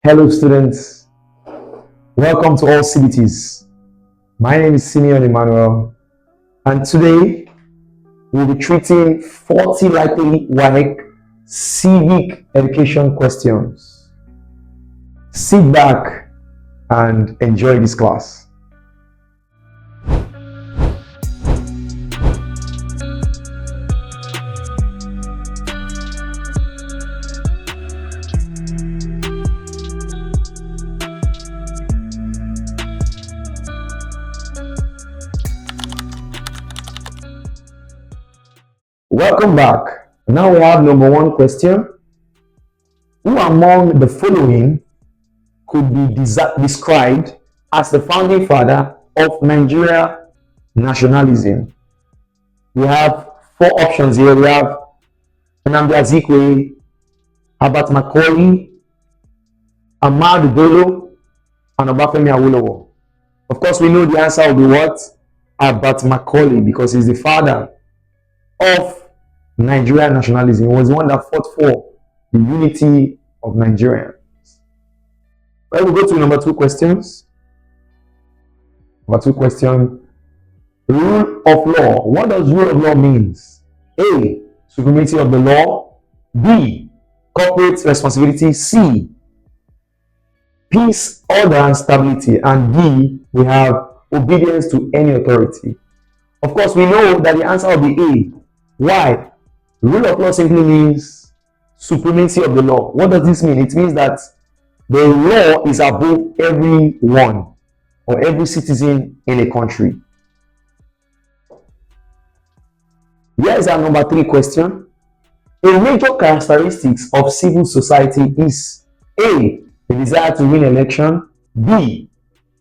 Hello students, welcome to all CBTs. My name is Simeon Emmanuel, and today we'll be treating 40 likely WAEC Civic Education questions. Sit back and enjoy this class. Welcome back. Now we have number one question. Who among the following could be described as the founding father of Nigeria nationalism? We have four options here. We have Nnamdi Azikiwe, Herbert Macaulay, Ahmadu Bello, and Obafemi Awolowo. Of course, we know the answer will be what? Herbert Macaulay, because he's the father of Nigerian nationalism. He was the one that fought for the unity of Nigerians. Well, we go to number two questions. Number two question. Rule of law. What does rule of law means? A. Supremacy of the law. B. Corporate responsibility. C. Peace, order, and stability. And D. We have obedience to any authority. Of course, we know that the answer will be A. Why? Rule of law simply means supremacy of the law. What does this mean? It means that the law is above everyone or every citizen in a country. Here is our number three question. A major characteristics of civil society is A. The desire to win election. B.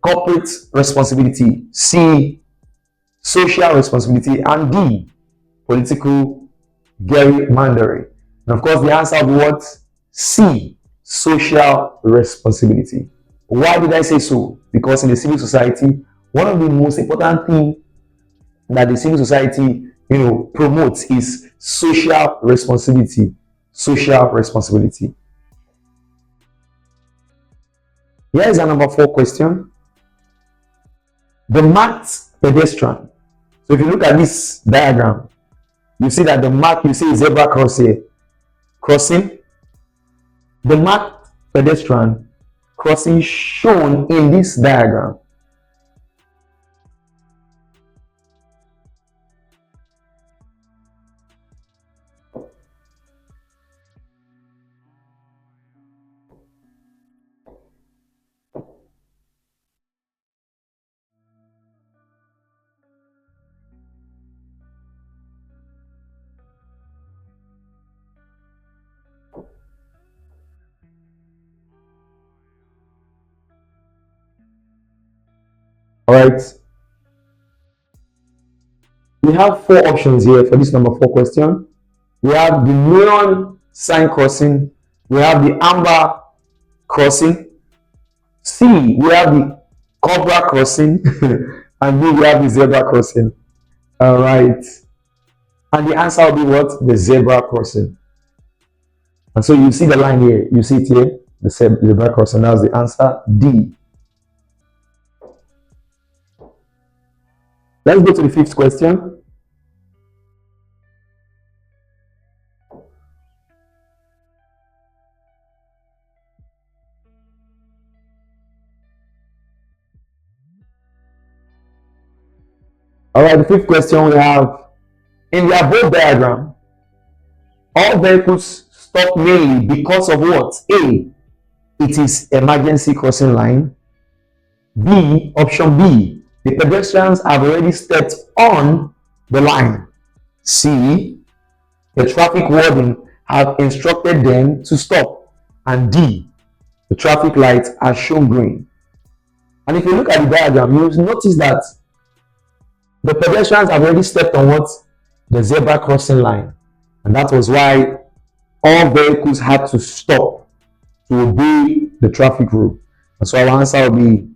Corporate responsibility. C. Social responsibility. And D. Political gerrymandering. And of course, the answer will be what? C. Social responsibility. Why did I say so? Because in the civil society, one of the most important things that the civil society promotes is social responsibility. Social responsibility. Here is our number four question. The marked pedestrian. So if you look at this diagram, you see that the mark, you see zebra crossing. The marked pedestrian crossing shown in this diagram. All right. We have four options here for this number four question. We have the neon sign crossing. We have the amber crossing. C, we have the cobra crossing. And D, we have the zebra crossing. All right. And the answer will be what? The zebra crossing. And so you see the line here. You see it here. The zebra crossing. That's the answer. D. Let's go to the fifth question. All right, the fifth question we have, in the above diagram, all vehicles stop mainly because of what? A, it is emergency crossing line. B, option B, the pedestrians have already stepped on the line. C, the traffic warden have instructed them to stop. And D, the traffic lights are shown green. And if you look at the diagram, you'll notice that the pedestrians have already stepped on what? The zebra crossing line. And that was why all vehicles had to stop to obey the traffic rule. And so our answer will be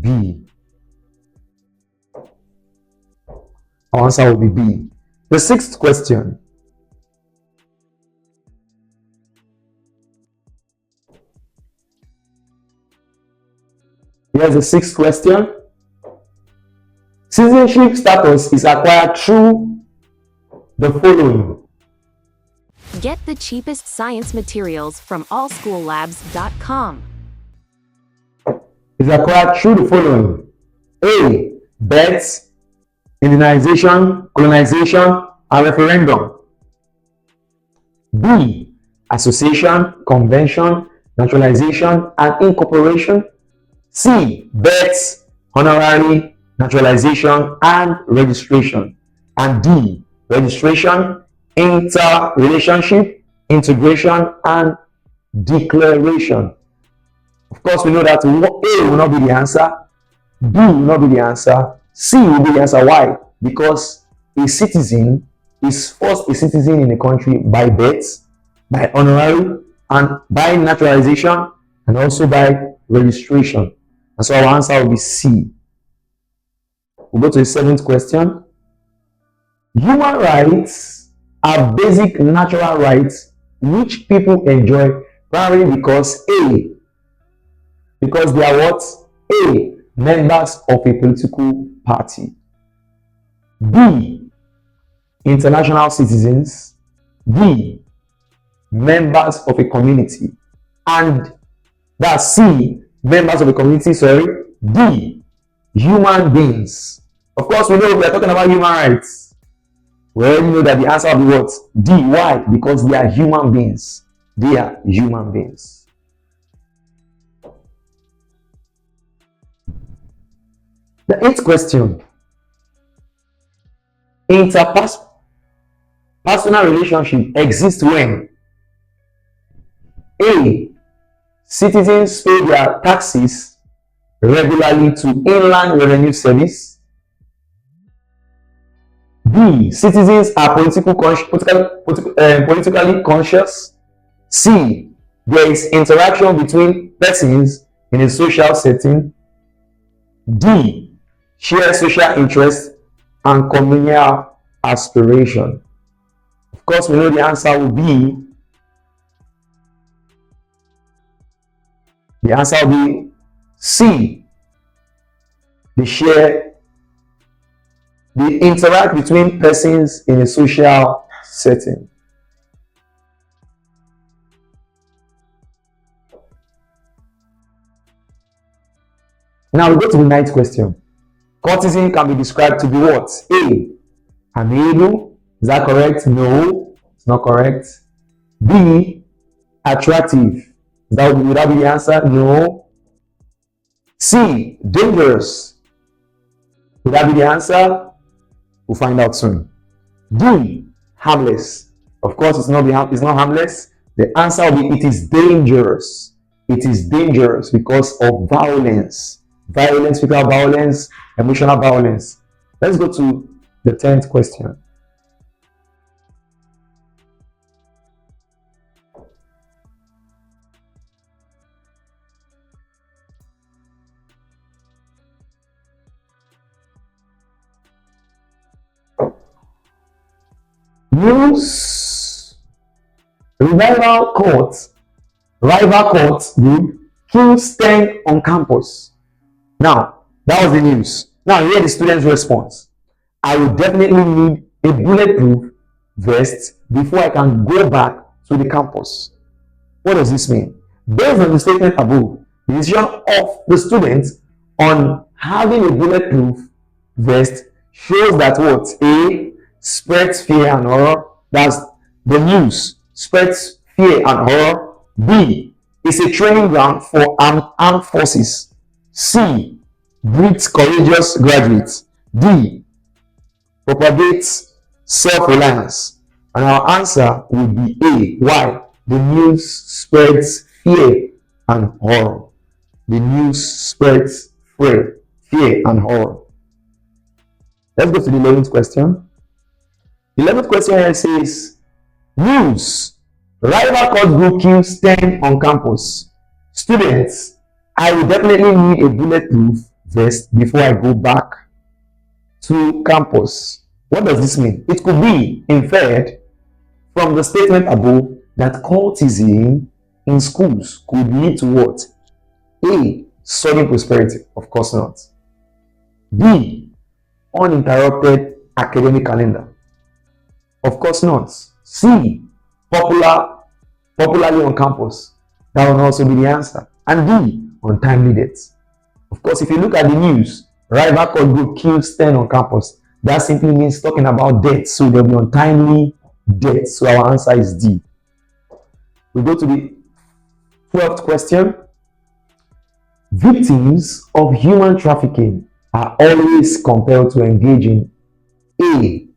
B. Our answer will be B. The sixth question. Here's the sixth question. Citizenship status is acquired through the following. Get the cheapest science materials from allschoollabs.com. Is acquired through the following. A. Births, indigenization, colonization, and referendum. B. Association, convention, naturalization, and incorporation. C. Births, honorary, naturalization, and registration. And D. Registration, interrelationship, integration, and declaration. Of course, we know that A will not be the answer, B will not be the answer, C will be the answer. Why? Because a citizen is first a citizen in a country by birth, by honorary, and by naturalization, and also by registration. And so our answer will be C. We'll go to the seventh question. Human rights are basic natural rights which people enjoy primarily because A. Because they are what? A. Members of a political party. B. International citizens. D. Members of a community. And that's C. Members of a community, sorry. D. Human beings. Of course, we know we are talking about human rights. We already know that the answer will be what? D. Why? Because they are human beings. They are human beings. The eighth question. Interpersonal relationship exists when A. Citizens pay their taxes regularly to Inland Revenue Service. B. Citizens are politically conscious. C. There is interaction between persons in a social setting. D. Share social interest and communal aspiration. Of course, we know the answer will be C. They interact between persons in a social setting. Now we go to the ninth question. Cultism can be described to be what? A. Amiable. Is that correct? No, it's not correct. B. Attractive. Would that be the answer? No. C. Dangerous. Would that be the answer? We'll find out soon. D. Harmless. Of course, it's not harmless. The answer will be it is dangerous. It is dangerous because of violence. Violence, physical violence, emotional violence. Let's go to the 10th question. News rival court group kills 10 on campus. Now, that was the news. Now, here the student's response. I will definitely need a bulletproof vest before I can go back to the campus. What does this mean? Based on the statement above, the decision of the students on having a bulletproof vest shows that what? A. Spreads fear and horror. That's the news. Spreads fear and horror. B. Is a training ground for armed forces. C. Breeds courageous graduates. D. Propagates self-reliance. And our answer will be A. Why? The news spreads fear and horror. The news spreads fear and horror. Let's go to the 11th question. The 11th question here says, news. Rival court group kills 10 on campus. Students, I will definitely need a bulletproof vest before I go back to campus. What does this mean? It could be inferred from the statement above that cultism in schools could lead to what? A. sudden prosperity? Of course not. B, uninterrupted academic calendar? Of course not. C, popularly on campus? That will also be the answer. And D, untimely deaths. Of course, if you look at the news, rival court group kills 10 on campus. That simply means talking about death. So there will be untimely death. So our answer is D. We go to the 12th question. Victims of human trafficking are always compelled to engage in A,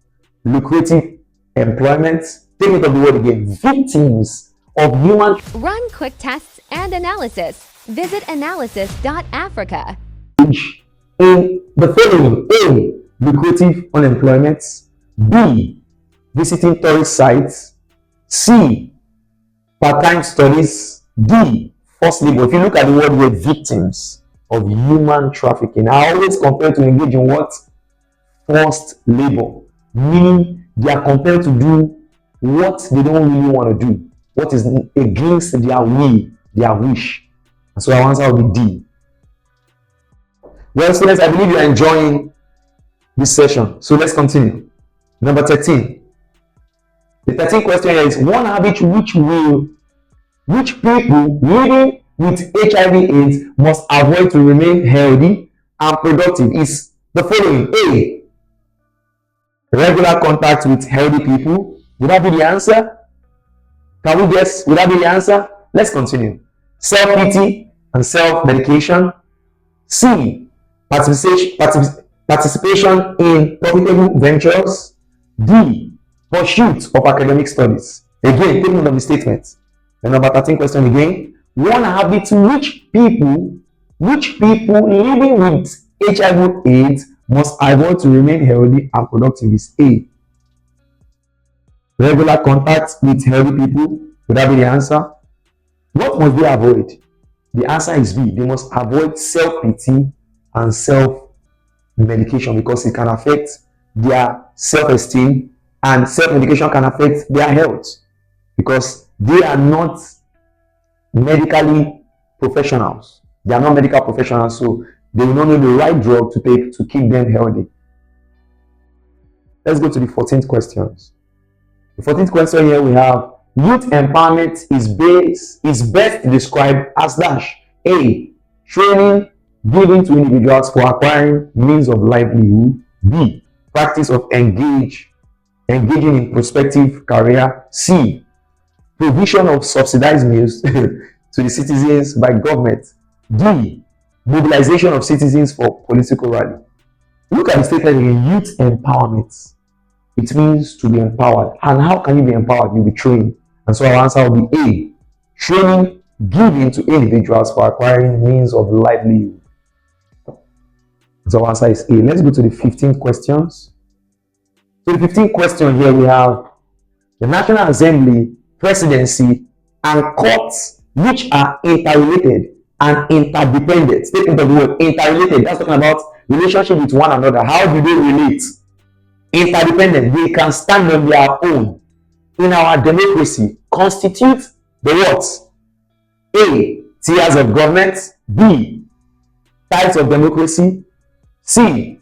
lucrative employment. Take it of the word again. Victims of human Run quick tests and analysis. Visit analysis.africa. in the following: A, lucrative unemployment; B, visiting tourist sites; C, part-time studies; D, forced labor. If you look at the word with victims of human trafficking are always compelled to engage in what? Forced labor, meaning they are compelled to do what they don't really want to do, what is against their will, their wish. And so our answer will be D. Well, students, I believe you are enjoying this session. So let's continue. Number 13. The 13th question here is: one habit which people living with HIV/AIDS must avoid to remain healthy and productive is the following. A, regular contact with healthy people. Would that be the answer? Can we guess? Would that be the answer? Let's continue. Self-pity and self-medication. C, participation in profitable ventures. D, pursuit of academic studies. Again, take note of the statement. The number 13 question again. One habit which people living with HIV/AIDS must avoid to remain healthy and productive is A, regular contact with healthy people. Would that be the answer? What must they avoid? The answer is B. They must avoid self-pity and self-medication because it can affect their self-esteem, and self-medication can affect their health because they are not medically professionals. They are not medical professionals, so they will not know the right drug to take to keep them healthy. Let's go to the 14th questions. The 14th question here we have: youth empowerment is best described as dash. A, training given to individuals for acquiring means of livelihood. B, practice of engaging in prospective career. C, provision of subsidized meals to the citizens by government. D, mobilization of citizens for political rally. Look at the statement again: youth empowerment. It means to be empowered. And how can you be empowered? You'll be trained. And so our answer will be A, training given to individuals for acquiring means of livelihood. So our answer is A. Let's go to the 15 questions. So the 15th question here we have: the National Assembly, presidency, and courts which are interrelated and interdependent. Statement of the word interrelated. That's talking about relationship with one another. How do they relate? Interdependent. They can stand on their own. In our democracy, constitute the what? A, tiers of government. B, types of democracy. C,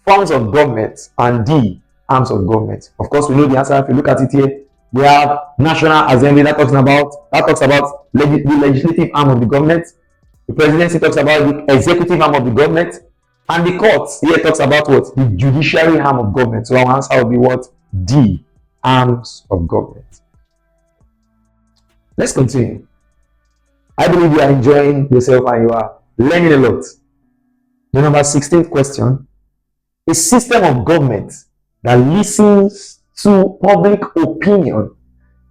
forms of government. And D, arms of government. Of course, we know the answer. If you look at it here, we have National Assembly that talks about the legislative arm of the government. The presidency talks about the executive arm of the government. And the courts here talks about what? The judiciary arm of government. So our answer will be what? D, arms of government. Let's continue. I believe you are enjoying yourself and you are learning a lot. The number 16th question: a system of government that listens to public opinion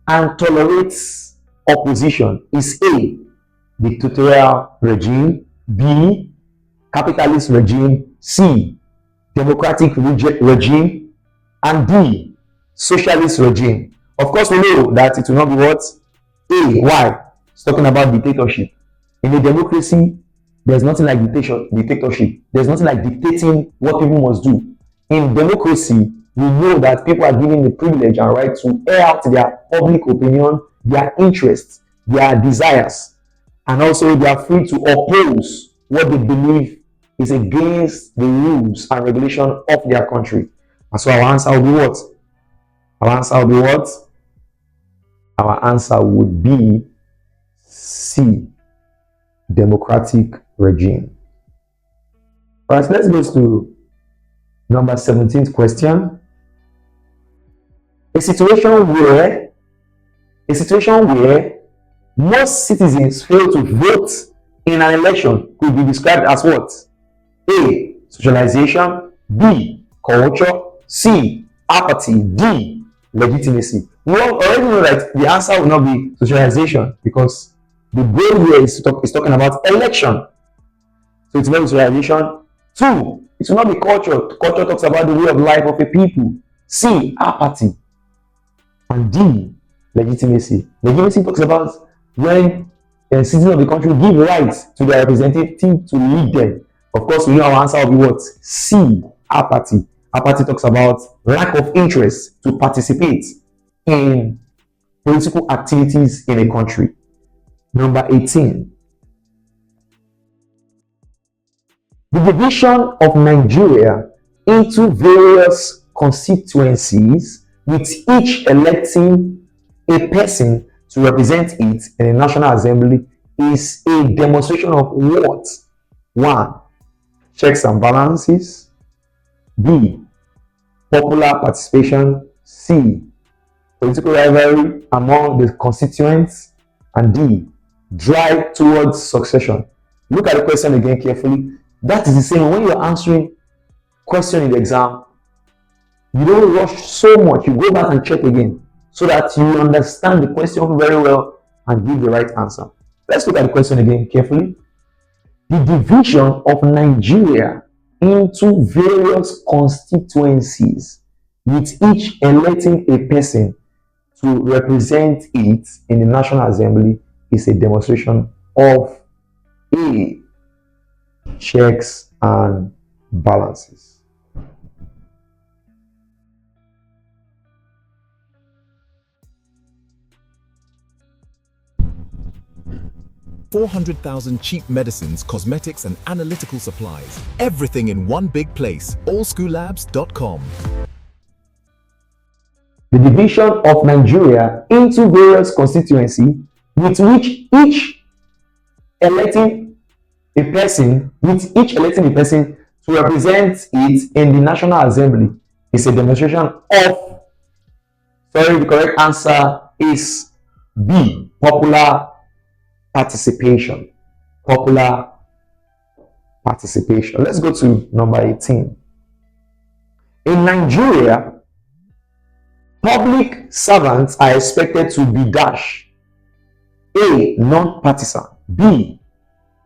and tolerates opposition is A, dictatorial regime. B, capitalist regime. C, democratic regime. And D, socialist regime. Of course, we know that it will not be what? A. Why? It's talking about dictatorship. In a democracy, there's nothing like dictatorship. There's nothing like dictating what people must do. In democracy, we know that people are given the privilege and right to air out their public opinion, their interests, their desires, and also they are free to oppose what they believe is against the rules and regulation of their country. And so our answer will be what? Our answer will be what? Our answer would be C, democratic regime. All right, let's go to number 17th question. A situation where most citizens fail to vote in an election could be described as what? A, socialization. B, culture. C, apathy. D, legitimacy. We already know that the answer will not be socialization, because the goal here is talking about election. So it's not socialization. 2, it will not be culture. Culture talks about the way of life of a people. C, apathy. And D, legitimacy. Legitimacy talks about when citizens of the country give rights to their representative to lead them. Of course, we know our answer will be what? C, apathy. Apathy talks about lack of interest to participate in political activities in a country. Number 18. The division of Nigeria into various constituencies, with each electing a person to represent it in the National Assembly, is a demonstration of what? 1, checks and balances. B, popular participation. C, political rivalry among the constituents. And D, drive towards succession. Look at the question again carefully. That is the same when you're answering question in the exam. You don't rush so much. You go back and check again so that you understand the question very well and give the right answer. Let's look at the question again carefully. The division of Nigeria into various constituencies, with each electing a person to represent it in the National Assembly, is a demonstration of A, checks and balances. 400,000 cheap medicines, cosmetics, and analytical supplies. Everything in one big place. allschoollabs.com. The division of Nigeria into various constituencies, with which each electing a person to represent it in the National Assembly, is a demonstration of, the correct answer is B, popular participation. Popular participation. Let's go to number 18. In Nigeria, public servants are expected to be dash. A, non-partisan. B,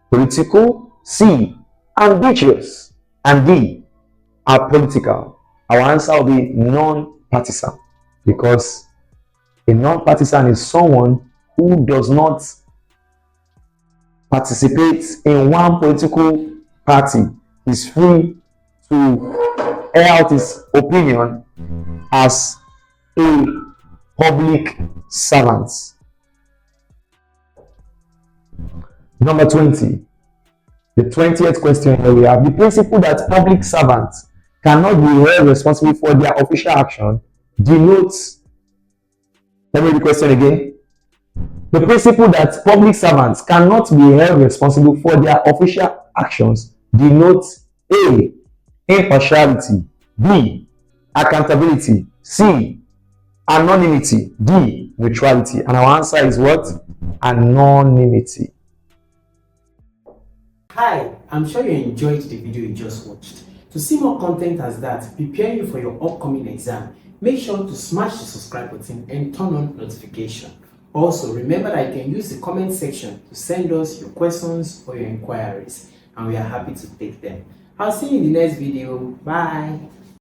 political. C, ambitious. And D, apolitical. Our answer will be non-partisan, because a non-partisan is someone who does not participate in one political party. Is free to air out his opinion as a public servant. Number 20. The 20th question here we have: the principle that public servants cannot be held responsible for their official action denotes. Let me read the question again. The principle that public servants cannot be held responsible for their official actions denotes A, impartiality. B, accountability. C, anonymity. D, neutrality. And our answer is what? Anonymity. Hi, I'm sure you enjoyed the video you just watched. To see more content as that, preparing you for your upcoming exam, make sure to smash the subscribe button and turn on notification. Also, remember that you can use the comment section to send us your questions or your inquiries, and we are happy to take them. I'll see you in the next video. Bye.